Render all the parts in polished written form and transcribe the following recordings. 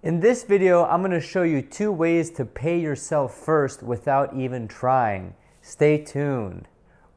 In this video, I'm going to show you 2 ways to pay yourself first without even trying. Stay tuned.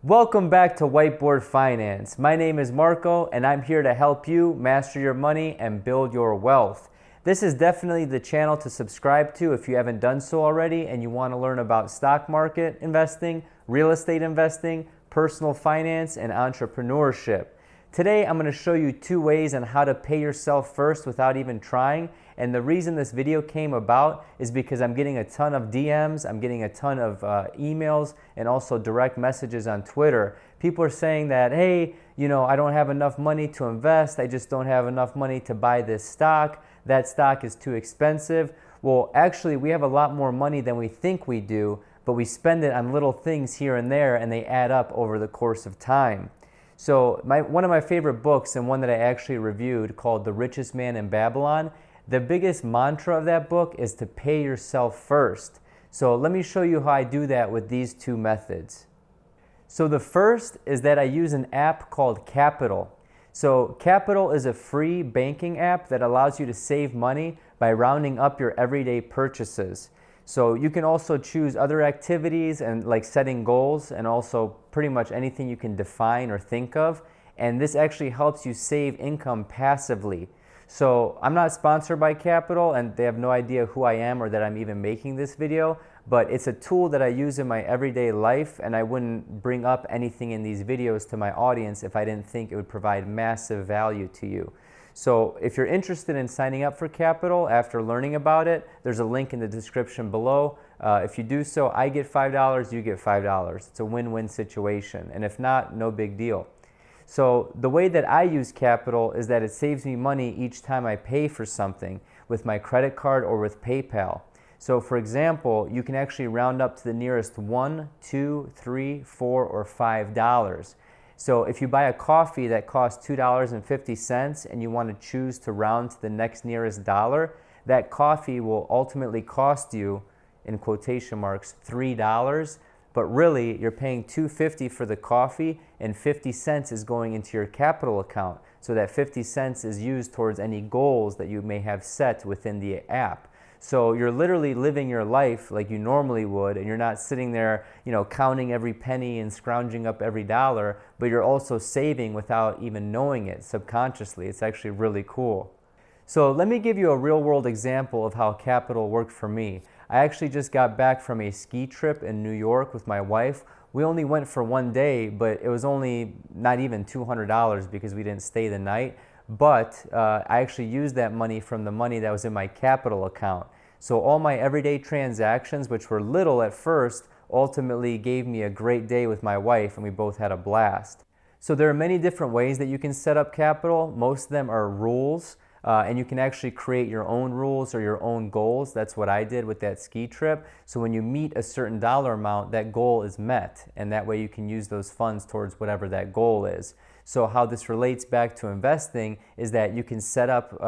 Welcome back to Whiteboard Finance. My name is Marko and I'm here to help you master your money and build your wealth. This is definitely the channel to subscribe to if you haven't done so already and you want to learn about stock market investing, real estate investing, personal finance, and entrepreneurship. Today, I'm going to show you 2 ways on how to pay yourself first without even trying. And the reason this video came about is because I'm getting a ton of DMs, I'm getting a ton of emails, and also direct messages on Twitter. People are saying that, hey, I don't have enough money to invest. I just don't have enough money to buy this stock. That stock is too expensive. Well, actually, we have a lot more money than we think we do, but we spend it on little things here and there, and they add up over the course of time. So one of my favorite books, and one that I actually reviewed, called The Richest Man in Babylon, the biggest mantra of that book is to pay yourself first. So let me show you how I do that with these 2 methods. So the first is that I use an app called Capital. So Capital is a free banking app that allows you to save money by rounding up your everyday purchases. So you can also choose other activities and like setting goals, and also pretty much anything you can define or think of. And this actually helps you save income passively. So I'm not sponsored by Capital, and they have no idea who I am or that I'm even making this video, but it's a tool that I use in my everyday life, and I wouldn't bring up anything in these videos to my audience if I didn't think it would provide massive value to you. So if you're interested in signing up for Capital after learning about it, there's a link in the description below. If you do so, I get $5, you get $5. It's a win-win situation. And if not, no big deal. So the way that I use Capital is that it saves me money each time I pay for something with my credit card or with PayPal. So for example, you can actually round up to the nearest $1, $2, $3, $4, or $5. So if you buy a coffee that costs $2.50 and you want to choose to round to the next nearest dollar, that coffee will ultimately cost you, in quotation marks, $3, but really you're paying $2.50 for the coffee and 50 cents is going into your Capital account. So that 50 cents is used towards any goals that you may have set within the app. So you're literally living your life like you normally would, and you're not sitting there, counting every penny and scrounging up every dollar, but you're also saving without even knowing it subconsciously. It's actually really cool. So let me give you a real-world example of how Capital worked for me. I actually just got back from a ski trip in New York with my wife. We only went for 1 day, but it was only not even $200 because we didn't stay the night. But I actually used that money from the money that was in my Capital account. So all my everyday transactions, which were little at first, ultimately gave me a great day with my wife, and we both had a blast. So there are many different ways that you can set up Capital. Most of them are rules, and you can actually create your own rules or your own goals. That's what I did with that ski trip. So when you meet a certain dollar amount, that goal is met, and that way you can use those funds towards whatever that goal is. So how this relates back to investing is that you can set up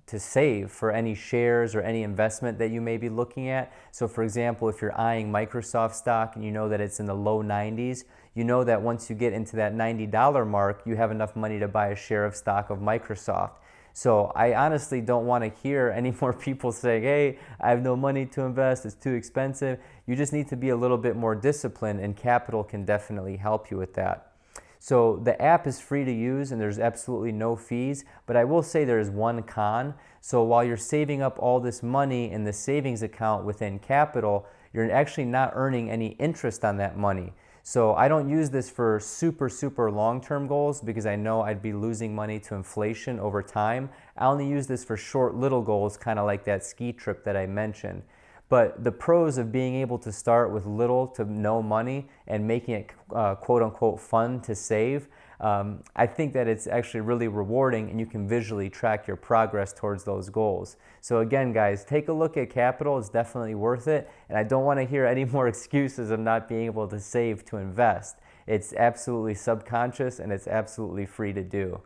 to save for any shares or any investment that you may be looking at. So for example, if you're eyeing Microsoft stock and you know that it's in the low 90s, you know that once you get into that $90 mark, you have enough money to buy a share of stock of Microsoft. So I honestly don't want to hear any more people saying, hey, I have no money to invest, it's too expensive. You just need to be a little bit more disciplined, and Capital can definitely help you with that. So the app is free to use and there's absolutely no fees, but I will say there is one con. So while you're saving up all this money in the savings account within Capital, you're actually not earning any interest on that money. So I don't use this for super long-term goals because I know I'd be losing money to inflation over time. I only use this for short little goals, kind of like that ski trip that I mentioned. But the pros of being able to start with little to no money and making it quote-unquote fun to save, I think that it's actually really rewarding, and you can visually track your progress towards those goals. So again, guys, take a look at Capital. It's definitely worth it, and I don't want to hear any more excuses of not being able to save to invest. It's absolutely subconscious, and it's absolutely free to do.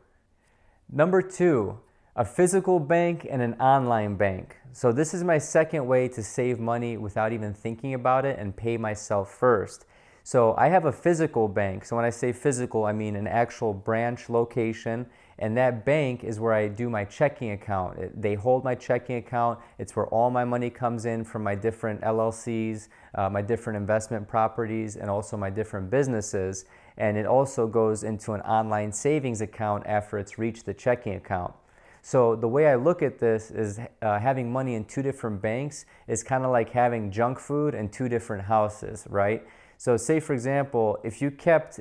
Number 2, a physical bank and an online bank. So this is my second way to save money without even thinking about it and pay myself first. So I have a physical bank. So when I say physical, I mean an actual branch location, And that bank is where I do my checking account. They hold my checking account. It's where all my money comes in from my different LLCs, my different investment properties, and also my different businesses. And it also goes into an online savings account after it's reached the checking account. So the way I look at this is having money in two different banks is kind of like having junk food in two different houses, right? So say, for example, if you kept,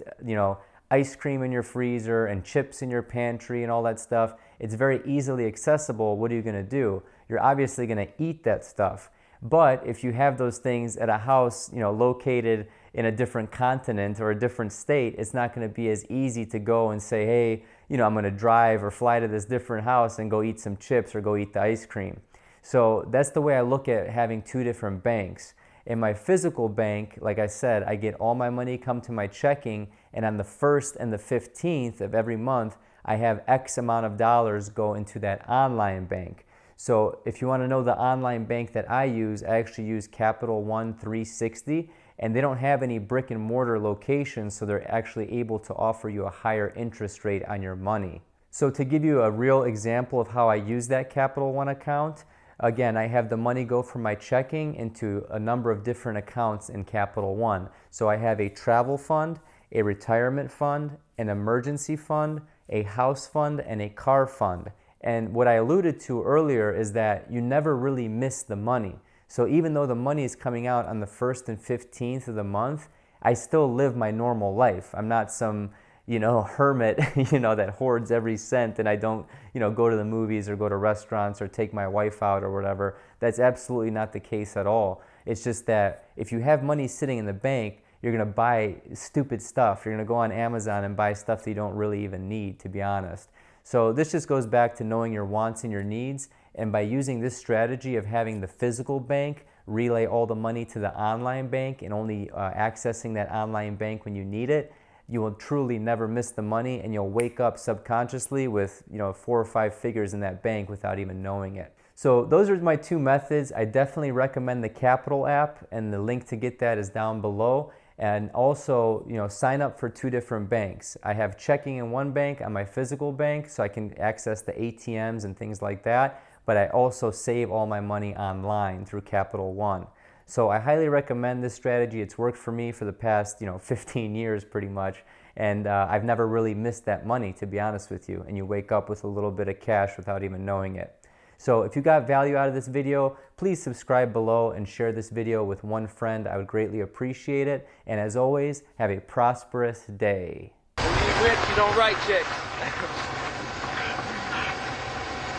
ice cream in your freezer and chips in your pantry and all that stuff, it's very easily accessible. What are you going to do? You're obviously going to eat that stuff. But if you have those things at a house, located in a different continent or a different state, it's not going to be as easy to go and say, hey, I'm going to drive or fly to this different house and go eat some chips or go eat the ice cream. So that's the way I look at having two different banks. In my physical bank, like I said, I get all my money come to my checking, and on the 1st and the 15th of every month, I have X amount of dollars go into that online bank. So if you want to know the online bank that I actually use Capital One 360, and they don't have any brick and mortar locations, so they're actually able to offer you a higher interest rate on your money. So to give you a real example of how I use that Capital One account, again, I have the money go from my checking into a number of different accounts in Capital One. So I have a travel fund, a retirement fund, an emergency fund, a house fund, and a car fund. And what I alluded to earlier is that you never really miss the money. So even though the money is coming out on the 1st and 15th of the month, I still live my normal life. I'm not some hermit, that hoards every cent, and I don't, go to the movies or go to restaurants or take my wife out or whatever. That's absolutely not the case at all. It's just that if you have money sitting in the bank, you're going to buy stupid stuff. You're going to go on Amazon and buy stuff that you don't really even need, to be honest. So this just goes back to knowing your wants and your needs. And by using this strategy of having the physical bank relay all the money to the online bank and only accessing that online bank when you need it, you will truly never miss the money, and you'll wake up subconsciously with 4 or 5 figures in that bank without even knowing it. So those are my two methods. I definitely recommend the Capital app, and the link to get that is down below. And also, sign up for 2 different banks. I have checking in one bank on my physical bank, so I can access the ATMs and things like that. But I also save all my money online through Capital One. So I highly recommend this strategy. It's worked for me for the past 15 years pretty much, and I've never really missed that money, to be honest with you, and you wake up with a little bit of cash without even knowing it. So if you got value out of this video, please subscribe below and share this video with one friend. I would greatly appreciate it. And as always, have a prosperous day. When you ain't rich, you don't write checks.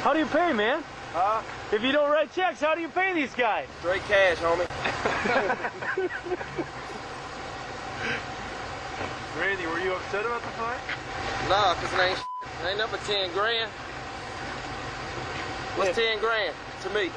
How do you pay, man? Huh? If you don't write checks, how do you pay these guys? Straight cash, homie. Randy, were you upset about the fight? Nah, cause it ain't up at 10 grand. What's 10 grand to me?